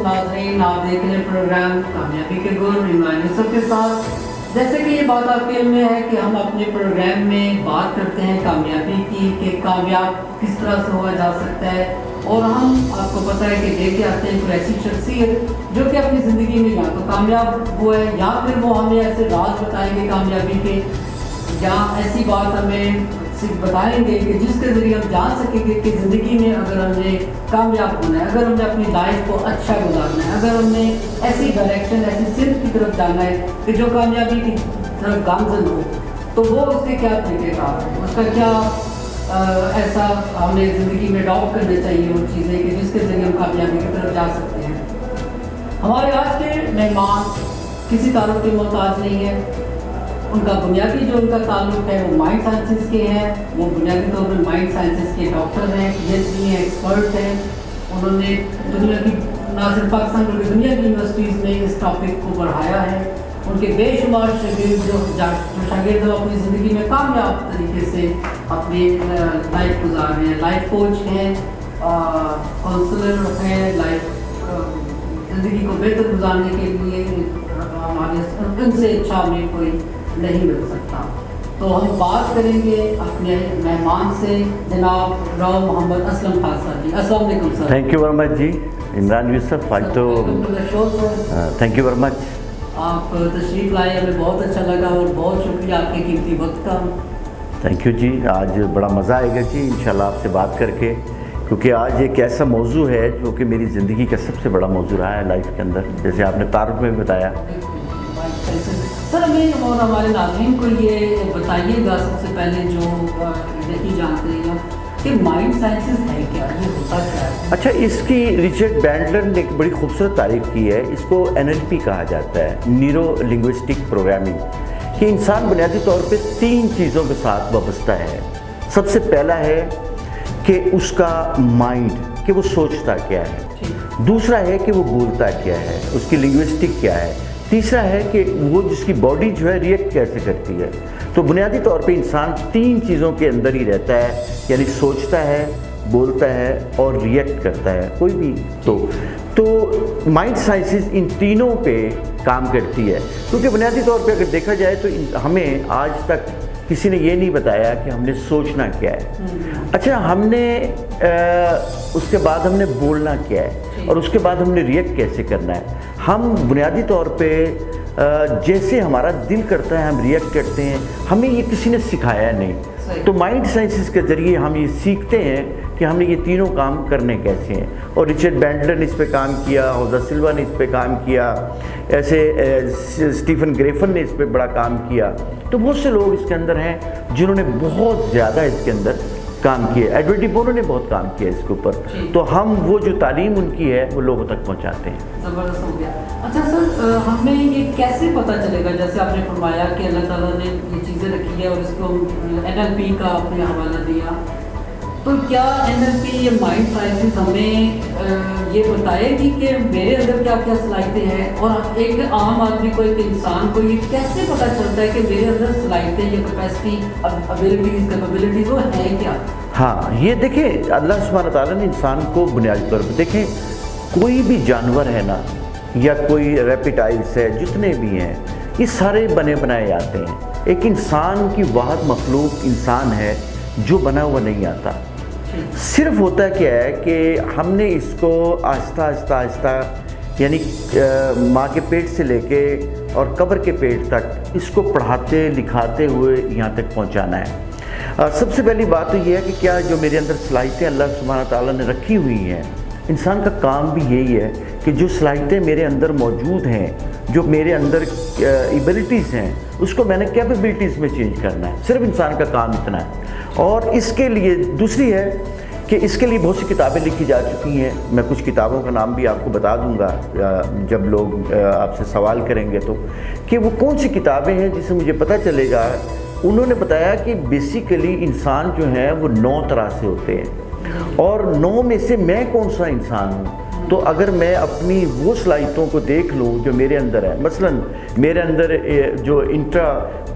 नाज़रीन, आप देख रहे हैं प्रोग्राम कामयाबी के गुर इमरान यूसुफ के साथ। जैसे कि ये बात आपके इल्म में है कि हम अपने प्रोग्राम में बात करते हैं कामयाबी की, कि कामयाब किस तरह से हुआ जा सकता है, और हम आपको पता है कि लेके आते हैं कोई ऐसी शख्सियत जो कि अपनी ज़िंदगी में या तो कामयाब हुआ है, या फिर वो हमें ऐसे राज बताएंगे कामयाबी के, या ऐसी बात हमें सिर्फ बताएंगे कि जिसके ज़रिए हम जान सकेंगे कि ज़िंदगी में अगर हमने कामयाब होना है, अगर हमने अपनी लाइफ को अच्छा गुजारना है, अगर हमने ऐसी डायरेक्शन, ऐसी सिर्फ की तरफ जाना है कि जो कामयाबी की तरफ गामजन हो, तो वो उसके क्या तरीक़ेकार है, उसका क्या ऐसा हमें ज़िंदगी में अडॉप्ट करने चाहिए वो चीज़ें कि जिसके ज़रिए हम कामयाबी की तरफ जा सकते हैं। हमारे आज के मेहमान किसी ताल्लुक़ के मोहताज नहीं है। उनका बुनियादी जो उनका ताल्लुक है वो माइंड साइंसेस के हैं। वो बुनियादी तौर पर माइंड साइंसेस के डॉक्टर हैं, PhD हैं, एक्सपर्ट हैं। उन्होंने दुनिया की ना सिर्फ पाकिस्तान बल्कि दुनिया की यूनिवर्सिटीज़ में इस टॉपिक को बढ़ाया है। उनके बेशुमार शागिर्द जो शागिर्द अपनी ज़िंदगी में कामयाब तरीके से अपनी लाइफ गुजार रहे हैं। लाइफ कोच हैं, काउंसलर हैं, लाइफ ज़िंदगी को बेहतर गुजारने के लिए हमारे उनसे अच्छा हमें कोई नहीं मिल सकता। तो हम बात करेंगे अपने मेहमान से, जनाब राव मोहम्मद असलम खान साहब जी। अस्सलाम वालेकुम sir. Thank you very much ji Imran Yusuf. आज तो थैंक यू वेरी मच, आप तशरीफ़ लाए, हमें बहुत अच्छा लगा और बहुत शुक्रिया आपके कीमती वक्त का। थैंक यू जी। आज बड़ा मज़ा आएगा जी इंशाल्लाह आपसे बात करके, क्योंकि आज एक ऐसा मौजू है जो कि मेरी ज़िंदगी का सबसे बड़ा मौजू रहा है लाइफ के अंदर, जैसे आपने तारुफ में बताया। सर हमें और हमारे नाज़रीन को ये बताइएगा सबसे पहले जो नहीं जानते हैं कि माइंड साइंसेस है क्या, ये होता क्या है? अच्छा, इसकी रिचर्ड बैंडलर ने एक बड़ी खूबसूरत तारीफ़ की है। इसको NLP कहा जाता है, न्यूरो लिंग्विस्टिक प्रोग्रामिंग, कि इंसान बुनियादी तौर पे 3 चीज़ों के साथ वाबस्ता है। सबसे पहला है कि उसका माइंड, कि वो सोचता क्या है। दूसरा है कि वो बोलता क्या है, उसकी लिंग्विस्टिक क्या है। तीसरा है कि वो जिसकी बॉडी जो है रिएक्ट कैसे करती है। तो बुनियादी तौर पे इंसान 3 चीज़ों के अंदर ही रहता है, यानी सोचता है, बोलता है और रिएक्ट करता है कोई भी। तो माइंड साइंसेस इन तीनों पे काम करती है, क्योंकि बुनियादी तौर पे अगर देखा जाए तो हमें आज तक किसी ने ये नहीं बताया कि हमने सोचना क्या है। अच्छा, हमने उसके बाद हमने बोलना क्या है, और उसके बाद हमने रिएक्ट कैसे करना है। हम बुनियादी तौर पे जैसे हमारा दिल करता है हम रिएक्ट करते हैं, हमें ये किसी ने सिखाया नहीं। तो माइंड साइंसेस के ज़रिए हम ये सीखते हैं कि हमने ये तीनों काम करने कैसे हैं। और रिचर्ड बैंडलर ने इस पे काम किया, होजा सिल्वा ने इस पे काम किया, ऐसे स्टीफन ग्रेफन ने इस पे बड़ा काम किया। तो बहुत से लोग इसके अंदर हैं जिन्होंने बहुत ज़्यादा इसके अंदर काम किया। एडवर्ड डी बोनो ने बहुत काम किया इसके ऊपर। तो हम वो जो तालीम उनकी है वो लोगों तक पहुंचाते हैं। ज़बरदस्त हो गया। अच्छा सर, हमें ये कैसे पता चलेगा, जैसे आपने फरमाया कि अल्लाह ताला ने ये चीज़ें रखी है और इसको NLP का आपने हवाला दिया, तो क्या NLP ये माइंड साइंसेस हमें ये बताएगी कि मेरे अंदर क्या क्या सलाहियतें हैं, और एक आम आदमी को, एक इंसान को ये कैसे पता चलता है कि मेरे अंदर सलाहियतें, ये कैपेसिटी, एबिलिटीज़, कैपेबिलिटीज़ वो है क्या? हाँ, ये देखें, अल्लाह सुब्हानहू ताला ने इंसान को बुनियादी तौर पर, देखें कोई भी जानवर है ना, या कोई रेप्टाइल्स है, जितने भी हैं, ये सारे बने बनाए आते हैं। एक इंसान की वाहिद मखलूक इंसान है जो बना हुआ नहीं आता। सिर्फ होता क्या है कि हमने इसको आहिस्ता आहिस्ता आहिस्ता, यानी माँ के पेट से लेके और कब्र के पेट तक इसको पढ़ाते लिखाते हुए यहाँ तक पहुँचाना है। सबसे पहली बात तो ये है कि क्या जो मेरे अंदर सलाहियतें अल्लाह सुब्हानहू तआला ने रखी हुई हैं, इंसान का काम भी यही है कि जो सलाहियतें मेरे अंदर मौजूद हैं, जो मेरे अंदर एबिलिटीज़ हैं, उसको मैंने कैपेबिलिटीज़ में चेंज करना है। सिर्फ इंसान का काम इतना है। और इसके लिए दूसरी है कि इसके लिए बहुत सी किताबें लिखी जा चुकी हैं। मैं कुछ किताबों का नाम भी आपको बता दूंगा जब लोग आपसे सवाल करेंगे तो, कि वो कौन सी किताबें हैं जिससे मुझे पता चलेगा। उन्होंने बताया कि बेसिकली इंसान जो है वो 9 तरह से होते हैं, और 9 में से मैं कौन सा इंसान हूँ। तो अगर मैं अपनी वो सलाहियतों को देख लूँ जो मेरे अंदर है, मसलन मेरे अंदर जो इंट्रा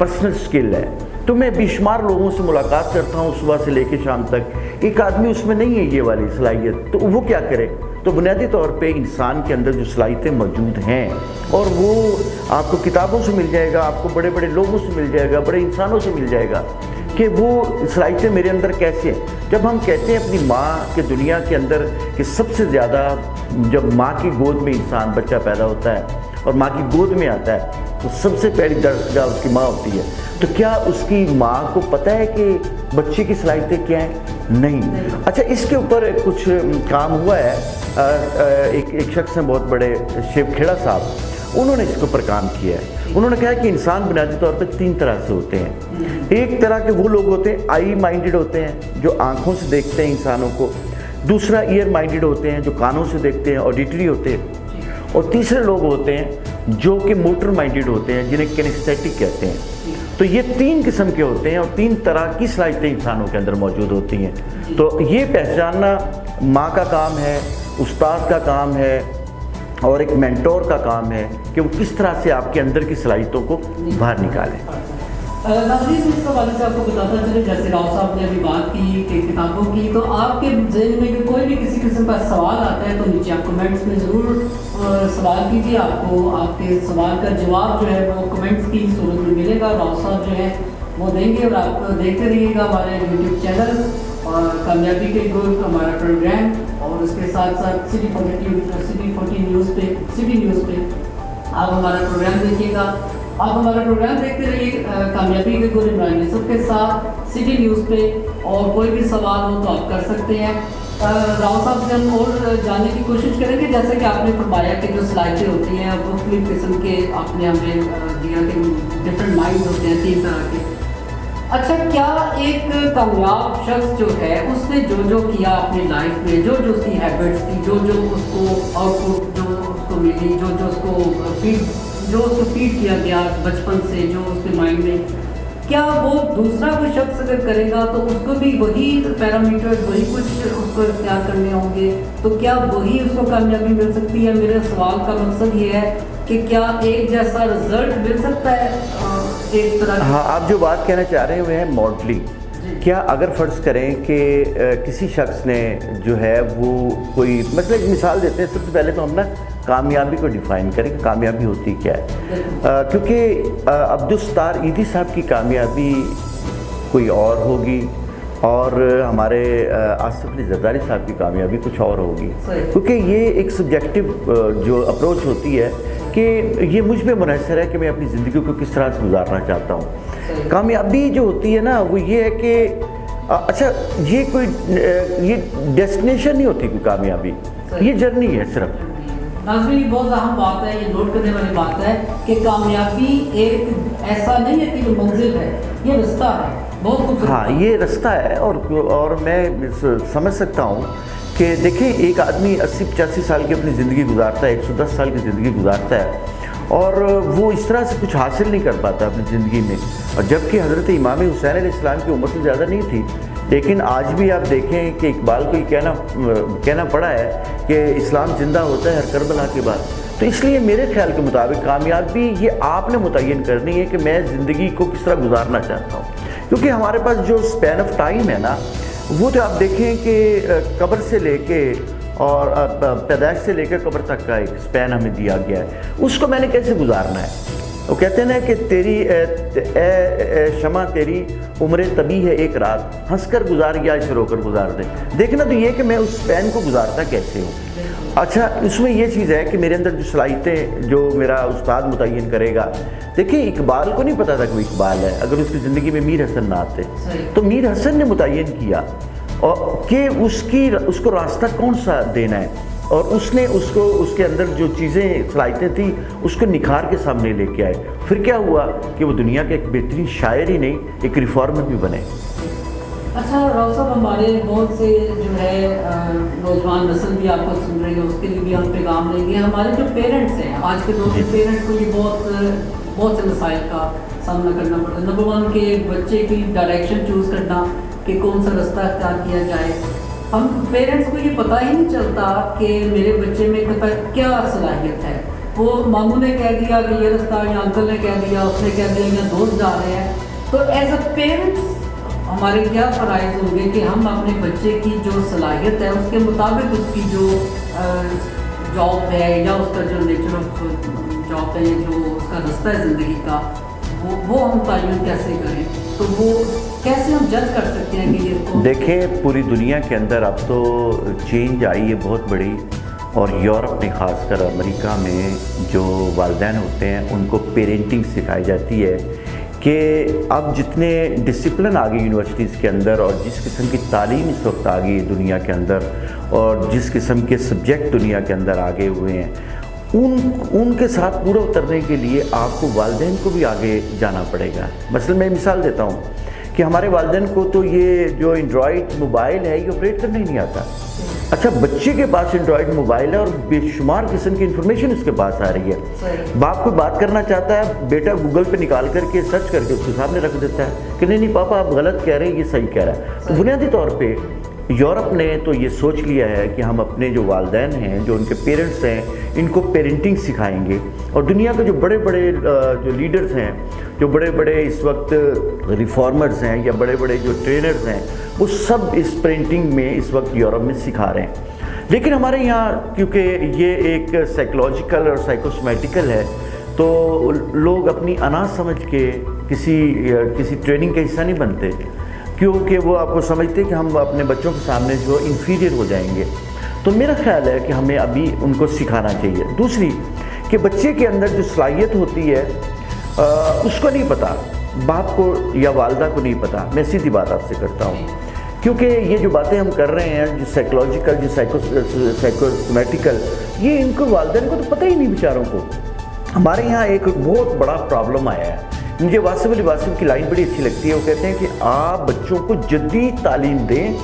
पर्सनल स्किल है, तो मैं बेशुमार लोगों से मुलाकात करता हूँ सुबह से लेकर शाम तक। एक आदमी उसमें नहीं है ये वाली सलाहियत, तो वो क्या करे, تو بنیادی طور پہ انسان کے اندر جو صلاحیتیں موجود ہیں، اور وہ آپ کو کتابوں سے مل جائے گا، آپ کو بڑے بڑے لوگوں سے مل جائے گا، بڑے انسانوں سے مل جائے گا کہ وہ صلاحیتیں میرے اندر کیسے ہیں۔ جب ہم کہتے ہیں اپنی ماں کے دنیا کے اندر کہ سب سے زیادہ جب ماں کی گود میں انسان بچہ پیدا ہوتا ہے اور ماں کی گود میں آتا ہے تو سب سے پہلی درسگاہ اس کی ماں ہوتی ہے، تو کیا اس کی ماں کو پتہ ہے کہ بچے کی صلاحیتیں کیا ہیں؟ نہیں۔ اچھا، اس کے اوپر کچھ کام ہوا ہے، ایک شخص ہیں بہت بڑے، شیو کھیڑا صاحب، انہوں نے اس کے اوپر کام کیا ہے۔ انہوں نے کہا کہ انسان بنیادی طور پہ 3 طرح سے ہوتے ہیں۔ ایک طرح کے وہ لوگ ہوتے ہیں آئی مائنڈڈ ہوتے ہیں، جو آنکھوں سے دیکھتے ہیں انسانوں کو۔ دوسرا ایئر مائنڈڈ ہوتے ہیں، جو کانوں سے دیکھتے ہیں، آڈیٹری ہوتے ہیں۔ اور تیسرے لوگ ہوتے ہیں جو کہ موٹر مائنڈڈ ہوتے ہیں، جنہیں کینیستھیٹک کہتے ہیں۔ تو یہ 3 قسم کے ہوتے ہیں اور 3 طرح کی صلاحیتیں انسانوں کے اندر موجود ہوتی ہیں۔ تو یہ پہچاننا ماں کا کام ہے، استاد کا کام ہے، اور ایک مینٹور کا کام ہے کہ وہ کس طرح سے آپ کے اندر کی صلاحیتوں کو باہر نکالیں۔ ناظرین، اس حوالے سے آپ کو بتاتا چلے، جیسے راؤ صاحب نے ابھی بات کی کہ کتابوں کی، تو آپ کے ذہن میں کہ کوئی بھی کسی قسم کا سوال آتا ہے تو نیچے آپ کمنٹس میں ضرور سوال کیجیے۔ آپ کو آپ کے سوال کا جواب جو ہے وہ کمنٹس کی صورت میں ملے گا، راؤ صاحب جو ہے وہ دیں گے، اور آپ دیکھتے رہیے گا ہمارے یوٹیوب چینل اور کامیابی کے گروپ ہمارا پروگرام، اور اس کے ساتھ ساتھ سٹی 40 نیوز پہ آپ ہمارا پروگرام دیکھیے گا۔ آپ ہمارا پروگرام دیکھتے رہیے کامیابی کے گول عمران یوسف کے ساتھ سٹی نیوز پہ، اور کوئی بھی سوال ہو تو آپ کر سکتے ہیں۔ راؤ صاحب سے ہم اور جاننے کی کوشش کریں گے، جیسے کہ آپ نے فرمایا کہ جو صلاحیتیں ہوتی ہیں مختلف قسم کے آپ نے ہمیں دیا کہ ڈفرینٹ مائنڈز ہوتے ہیں 3 طرح کے۔ اچھا، کیا ایک کامیاب شخص جو ہے اس نے جو کیا اپنی لائف میں، جو اس کی ہیبٹس تھی، جو اس کو آؤٹ پٹ جو اس کو ملی، جو اس کو فیڈ کیا گیا بچپن سے، جو اس کے مائنڈ میں، کیا وہ دوسرا کوئی شخص اگر کرے گا تو اس کو بھی وہی پیرامیٹر، وہی کچھ اس کو اختیار کرنے ہوں گے، تو کیا وہی اس کو کامیابی مل سکتی ہے؟ میرے سوال کا مقصد یہ ہے کہ کیا ایک جیسا رزلٹ مل سکتا ہے ایک طرح؟ ہاں، آپ جو بات کہنا چاہ رہے ہیں وہ ہے ماڈلنگ۔ کیا اگر فرض کریں کہ کسی شخص نے جو ہے وہ کوئی مثلا ایک مثال دیتے ہیں، سب سے پہلے تو ہم نا کامیابی کو ڈیفائن کریں کہ کامیابی ہوتی کیا ہے، کیونکہ عبدالستار ایدھی صاحب کی کامیابی کوئی اور ہوگی، اور ہمارے آصف علی زرداری صاحب کی کامیابی کچھ اور ہوگی، کیونکہ یہ ایک سبجیکٹو جو اپروچ ہوتی ہے کہ یہ مجھ پہ منحصر ہے کہ میں اپنی زندگی کو کس طرح سے گزارنا چاہتا ہوں۔ کامیابی جو ہوتی ہے نا وہ یہ ہے کہ اچھا، یہ کوئی یہ ڈیسٹینیشن نہیں ہوتی کوئی کامیابی، یہ جرنی ہے صرف۔ ناظرین، یہ بہت اہم بات ہے، یہ نوٹ کرنے والی بات ہے کہ کامیابی ایک ایسا نہیں ہے کہ جو منزل ہے، یہ رستہ ہے، بہت خوبصورت۔ ہاں، یہ رستہ ہے، اور میں سمجھ سکتا ہوں کہ دیکھیں ایک آدمی 80-85 سال کی اپنی زندگی گزارتا ہے، 110 سال کی زندگی گزارتا ہے، اور وہ اس طرح سے کچھ حاصل نہیں کر پاتا اپنی زندگی میں، اور جبکہ حضرت امام حسین علیہ السلام کی عمر تو زیادہ نہیں تھی، لیکن آج بھی آپ دیکھیں کہ اقبال کو یہ کہنا پڑا ہے کہ اسلام زندہ ہوتا ہے ہر کربلا کے بعد۔ تو اس لیے میرے خیال کے مطابق کامیابی یہ آپ نے متعین کرنی ہے کہ میں زندگی کو کس طرح گزارنا چاہتا ہوں، کیونکہ ہمارے پاس جو اسپین آف ٹائم ہے نا، وہ تو آپ دیکھیں کہ قبر سے لے کے اور پیدائش سے لے کے قبر تک کا ایک اسپین ہمیں دیا گیا ہے، اس کو میں نے کیسے گزارنا ہے؟ وہ کہتے ہیں نا کہ تیری اے شمع تیری عمر طبی ہے ایک رات، ہنس کر گزار یا اسے رو کر گزار دے۔ دیکھنا تو یہ کہ میں اس اسپین کو گزارتا کیسے ہوں۔ اچھا، اس میں یہ چیز ہے کہ میرے اندر جو صلاحیتیں جو میرا استاد متعین کرے گا، دیکھیں اقبال کو نہیں پتا تھا کہ وہ اقبال ہے، اگر اس کی زندگی میں میر حسن نہ آتے تو میر حسن نے متعین کیا اور کہ اس کو راستہ کون سا دینا ہے، اور اس نے اس کے اندر جو چیزیں صلاحیتیں تھیں اس کو نکھار کے سامنے لے کے آئے۔ پھر کیا ہوا کہ وہ دنیا کا ایک بہترین شاعر ہی نہیں، ایک ریفارمر بھی بنے۔ اچھا راؤ صاحب، ہمارے بہت سے جو ہے نوجوان نسل بھی آپ کو سن رہے ہیں، اس کے لیے بھی ہم پیغام لیں گے۔ ہمارے جو پیرنٹس ہیں آج کے دور کے پیرنٹس کو یہ بہت سے مسائل کا سامنا کرنا پڑتا ہے۔ نمبر 1 کہ بچے کی ڈائریکشن چوز کرنا کہ کون سا رستہ اختیار کیا جائے۔ ہم پیرنٹس کو یہ پتہ ہی نہیں چلتا کہ میرے بچے میں کیا صلاحیت ہے۔ وہ ماموں نے کہہ دیا کہ یہ رستہ، یا انکل نے کہہ دیا، اس نے کہہ دیا، یا دوست جا رہے ہیں، تو ایز اے پیرنٹس हमारे क्या फ़राइज़ होंगे कि हम अपने बच्चे की जो सलाहियत है उसके मुताबिक उसकी जो जॉब है या उसका जो नेचर ऑफ जॉब है, जो उसका रास्ता है ज़िंदगी का, वो हम तयन कैसे करें, तो वो कैसे हम जज कर सकते हैं कि ये देखें, पूरी दुनिया के अंदर अब तो चेंज आई है बहुत बड़ी, और यूरोप में ख़ासकर अमेरिका में जो वालिदैन होते हैं उनको पेरेंटिंग सिखाई जाती है कि अब जितने डिसिप्लिन आ गई यूनिवर्सिटीज़ के अंदर और जिस किस्म की तालीम इस वक्त आ गई दुनिया के अंदर और जिस किस्म के सब्जेक्ट दुनिया के अंदर आगे हुए हैं, उनके साथ पूरा उतरने के लिए आपको वालिदैन को भी आगे जाना पड़ेगा। मसलन मैं मिसाल देता हूँ कि हमारे वालिदैन को तो ये जो एंड्रॉयड मोबाइल है ये ऑपरेट करना ही नहीं आता। अच्छा, बच्चे के पास एंड्रॉयड मोबाइल है और बेशुमार किस्म की इन्फॉर्मेशन उसके पास आ रही है। बाप कोई बात करना चाहता है, बेटा गूगल पे निकाल करके सर्च करके उसके सामने रख देता है कि नहीं पापा आप गलत कह रहे हैं, ये सही कह रहा है। तो बुनियादी तौर पे यूरोप ने तो ये सोच लिया है कि हम अपने जो वालिदैन हैं, जो उनके पेरेंट्स हैं, इनको पेरेंटिंग सिखाएंगे, और दुनिया के जो बड़े बड़े जो लीडर्स हैं, जो बड़े बड़े इस वक्त रिफॉर्मर्स हैं या बड़े बड़े जो ट्रेनर्स हैं, वो सब इस पेरेंटिंग में इस वक्त यूरोप में सिखा रहे हैं। लेकिन हमारे यहाँ क्योंकि ये एक साइकोलॉजिकल और साइकोसोमैटिकल है, तो लोग अपनी अना समझ के किसी ट्रेनिंग का हिस्सा नहीं बनते, क्योंकि वो आपको समझते हैं कि हम अपने बच्चों के सामने जो इन्फीरियर हो जाएंगे। तो मेरा ख्याल है कि हमें अभी उनको सिखाना चाहिए। दूसरी कि बच्चे के अंदर जो सलाहियत होती है उसको नहीं पता, बाप को या वालदा को नहीं पता। मैं सीधी बात आपसे करता हूँ, क्योंकि ये जो बातें हम कर रहे हैं, जो साइकोलॉजिकल, जो साइकोसोमैटिकल, ये इनको वालिदैन को तो पता ही नहीं बेचारों को। हमारे यहाँ एक बहुत बड़ा प्रॉब्लम आया है। मुझे वासिफ अली वासिफ की लाइन बड़ी अच्छी लगती है। वो कहते हैं कि आप बच्चों को जदीद तालीम दें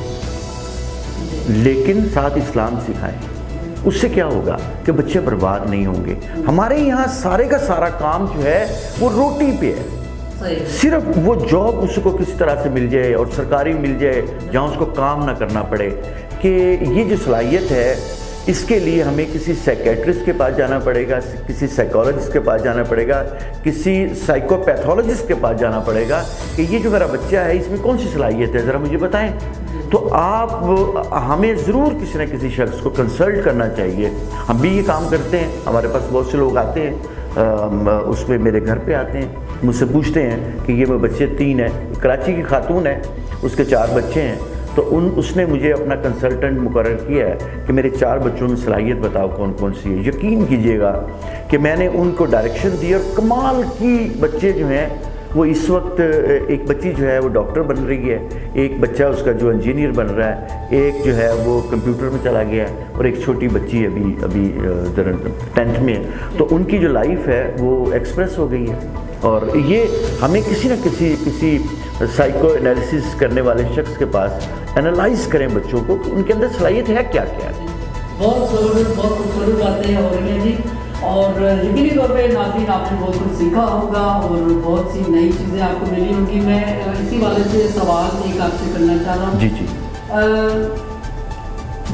लेकिन साथ इस्लाम सिखाएं। उससे क्या होगा कि बच्चे बर्बाद नहीं होंगे। हमारे यहाँ सारे का सारा काम जो है वो रोटी पे है, सिर्फ वो जॉब उसको किसी तरह से मिल जाए और सरकारी मिल जाए जहाँ उसको काम ना करना पड़े। कि ये जो सलाहियत है इसके लिए हमें किसी साइकेट्रिस्ट के पास जाना पड़ेगा, किसी साइकोलॉजिस्ट के पास जाना पड़ेगा, किसी साइकोपैथोलॉजिस्ट के पास जाना पड़ेगा कि ये जो मेरा बच्चा है इसमें कौन सी सलाहियत है, ज़रा मुझे बताएं। तो आप हमें ज़रूर किसी न किसी शख्स को कंसल्ट करना चाहिए। हम भी ये काम करते हैं, हमारे पास बहुत से लोग आते हैं, उसमें मेरे घर पे आते हैं, मुझसे पूछते हैं कि ये मेरे बच्चे 3 हैं। कराची की खातून है, उसके 4 बच्चे हैं, तो उसने मुझे अपना कंसल्टेंट मुकर्रर किया है कि मेरे 4 बच्चों में सलाहियत बताओ कौन कौन सी है। यकीन कीजिएगा कि मैंने उनको डायरेक्शन दी और कमाल की बच्चे जो हैं वो इस वक्त, एक बच्ची जो है वो डॉक्टर बन रही है, एक बच्चा उसका जो इंजीनियर बन रहा है, एक जो है वो कंप्यूटर में चला गया है, और एक छोटी बच्ची अभी 10th में है। तो उनकी जो लाइफ है वो एक्सप्रेस हो गई है। और ये हमें किसी न किसी साइको एनालिसिस करने वाले शख्स के पास एनालाइज करें बच्चों को कि उनके अंदर सलाहियत है क्या क्या। बहुत खूबसूरत बातें हो रही हैं जी, और यकीनी तौर पर नाज़रीन आपने बहुत कुछ सीखा होगा और बहुत सी नई चीज़ें आपको मिली होंगी। मैं इसी वाले से सवाल एक आपसे करना चाह रहा हूँ। जी जी।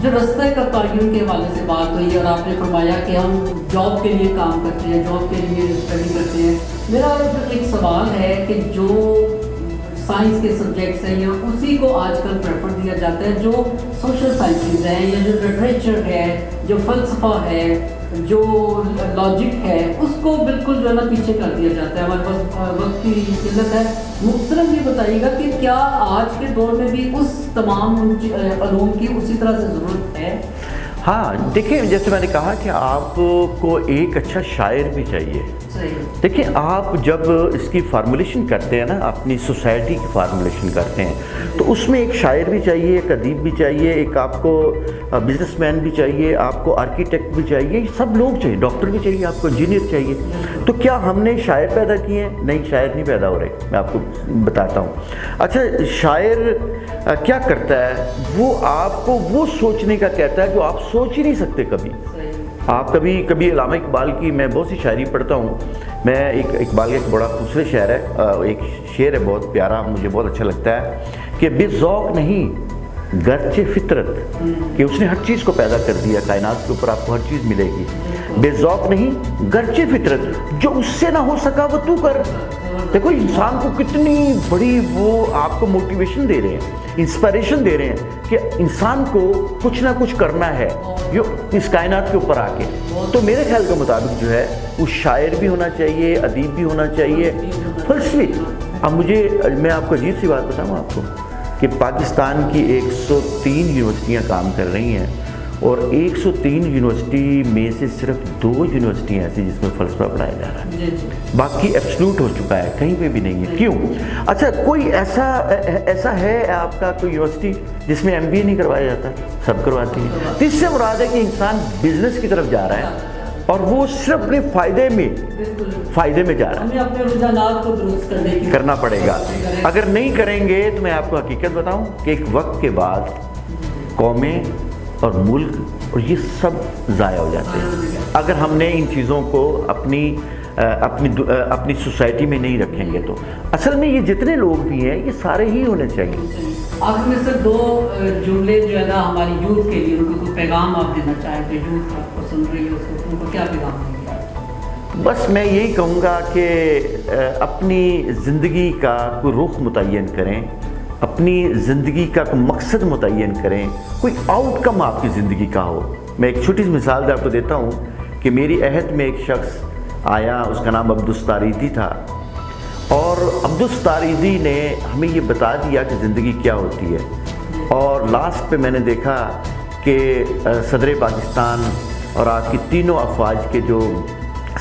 जो रास्ते का तयन के हवाले से बात हुई और आपने फरमाया कि हम जॉब के लिए काम करते हैं, जॉब के लिए स्टडी करते हैं। मेरा एक सवाल है कि जो साइंस के सब्जेक्ट्स हैं या उसी को आजकल प्रेफर दिया जाता है, जो सोशल साइंसेज हैं या जो लिटरेचर है, जो फ़लसफ़ा है, जो लॉजिक है, उसको बिल्कुल जो है ना पीछे कर दिया जाता है। हमारे पास वक्त की किल्लत है। मुख्तरम ये बताइएगा कि क्या आज के दौर में भी उस तमाम उलूम की उसी तरह से ज़रूरत है? हाँ, देखिए, जैसे मैंने कहा कि आपको एक अच्छा शायर भी चाहिए। देखिए, आप जब इसकी फार्मूलेशन करते हैं ना, अपनी सोसाइटी की फार्मूलेशन करते हैं, तो उसमें एक शायर भी चाहिए, एक अदीब भी चाहिए, एक आपको बिजनेसमैन भी चाहिए, आपको आर्किटेक्ट भी चाहिए, सब लोग चाहिए, डॉक्टर भी चाहिए, आपको इंजीनियर चाहिए। तो क्या हमने शायर पैदा किए हैं? नहीं, शायर नहीं पैदा हो रहे। मैं आपको बताता हूँ। अच्छा, शायर क्या करता है? वो आपको वो सोचने का कहता है जो आप सोच ही नहीं सकते कभी। आप कभी अल्लामा इकबाल की, मैं बहुत सी शायरी पढ़ता हूँ। मैं इकबाल का एक बड़ा खूबसूरत शेर है, एक शेर है बहुत प्यारा, मुझे बहुत अच्छा लगता है कि बेज़ौक़ नहीं गर्च फितरत कि उसने हर चीज़ को पैदा कर दिया, कायनात के ऊपर आपको हर चीज़ मिलेगी, बेज़ौक नहीं, गर्च फितरत, जो उससे ना हो सका वो तू कर। देखो इंसान को कितनी बड़ी वो आपको मोटिवेशन दे रहे हैं, इंस्पिरेशन दे रहे हैं कि इंसान को कुछ ना कुछ करना है जो इस कायनात के ऊपर आके। तो मेरे ख्याल के मुताबिक जो है वो शायर भी होना चाहिए, अदीब भी होना चाहिए, फलसफी। अब मैं आपको अजीब सी बात बताऊँ आपको कि पाकिस्तान की 103 यूनिवर्सिटियाँ काम कर रही हैं और 103 यूनिवर्सिटी में से सिर्फ 2 यूनिवर्सिटियाँ ऐसी जिसमें फ़लसफ़ा पढ़ाया जा रहा है, बाकी एब्सोल्यूट हो चुका है, कहीं पे भी नहीं है। क्यों? अच्छा, कोई ऐसा है आपका कोई यूनिवर्सिटी जिसमें MBA नहीं करवाया जाता? सब करवाती है। तो इससे मुराद है कि इंसान बिजनेस की तरफ जा रहा है और वो सिर्फ अपने फ़ायदे में जा रहा है। हमें अपने रुझानात को दुरुस्त करना पड़ेगा। अगर नहीं करेंगे तो मैं आपको हकीकत बताऊं कि एक वक्त के बाद कौमें और मुल्क और ये सब ज़ाया हो जाते हैं अगर हमने इन चीज़ों को अपनी सोसाइटी में नहीं रखेंगे। तो असल में ये जितने लोग भी हैं ये सारे ही होने चाहिए। आखिर में सिर्फ 2 जुमले जो है ना हमारी यूथ के लिए, उनको कोई पैगाम आप देना चाहें तो यूथ आपको सुन रही है उसको उनको क्या पैगाम देंगे? बस मैं यही कहूँगा कि अपनी ज़िंदगी का कोई रुख मुतय्यन करें, अपनी ज़िंदगी का मकसद मुतय्यन करें, कोई आउटकम आपकी ज़िंदगी का हो। मैं एक छोटी सी मिसाल आपको देता हूँ कि मेरी अहद में एक शख्स आया, उसका नाम अब्दुस्तारीदी था और अब्दुस्तारीदी ने हमें ये बता दिया कि ज़िंदगी क्या होती है। और लास्ट पे मैंने देखा कि सदर पाकिस्तान और आपकी तीनों अफवाज के जो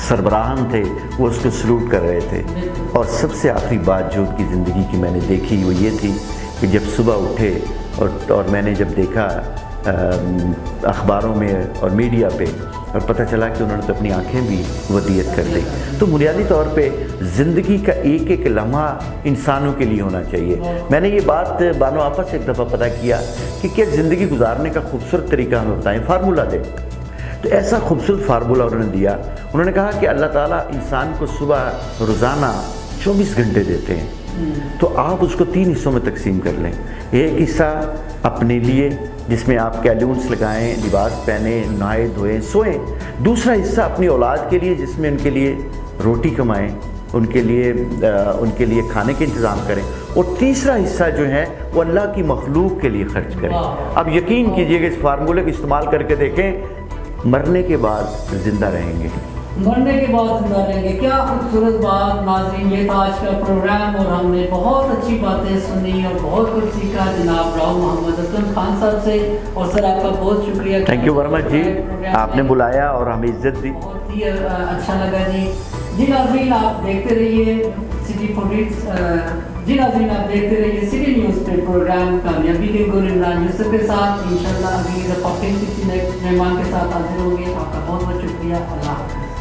सरबराहान थे वो उसको सलूट कर रहे थे। और सबसे आखिरी बात जो उनकी ज़िंदगी की मैंने देखी वो ये थी कि जब सुबह उठे और मैंने जब देखा अखबारों में और मीडिया पे और पता चला कि उन्होंने तो अपनी आंखें भी वदियत कर दी। तो बुनियादी तौर पे ज़िंदगी का एक एक लम्हा इंसानों के लिए होना चाहिए। मैंने ये बात बानो आपा से एक दफ़ा पता किया कि क्या ज़िंदगी गुजारने का खूबसूरत तरीका हमें बताएं, फार्मूला दें। तो ऐसा खूबसूरत फार्मूला उन्होंने दिया। उन्होंने कहा कि अल्लाह ताला इंसान को सुबह रोज़ाना 24 घंटे देते हैं, तो आप उसको 3 हिस्सों में तकसीम कर लें। एक हिस्सा अपने लिए जिसमें आप कैलून्स लगाएं, लिबास पहने, नहाए धोएं, सोएं। दूसरा हिस्सा अपनी औलाद के लिए जिसमें उनके लिए रोटी कमाएं, उनके लिए खाने के इंतज़ाम करें। और तीसरा हिस्सा जो है वो अल्लाह की मखलूक के लिए खर्च करें। अब यकीन कीजिए कि इस फार्मूले को इस्तेमाल करके देखें, मरने के बाद ज़िंदा रहेंगे। मरने के बाद जिंदा रहेंगे। क्या खूबसूरत बात। नाज़रीन, ये था आज का प्रोग्राम और हमने बहुत अच्छी बातें सुनी और बहुत कुछ सीखा जनाब राव मोहम्मद असलम खान साहब से। और सर आपका बहुत शुक्रिया। थैंक यू वेरी मच जी, आपने बुलाया और हमें इज्जत दी, बहुत ही अच्छा लगा जी। जी नाज़रीन, आप देखते रहिए सिटी न्यूज़ पे प्रोग्राम कामयाबी के गुल इमरान यूसुफ के साथ। इंशाल्लाह अगली दफ़ा फिर किसी नए मेहमान के साथ हाजिर होंगे। आपका बहुत बहुत शुक्रिया। अल्लाह हाफ़िज़।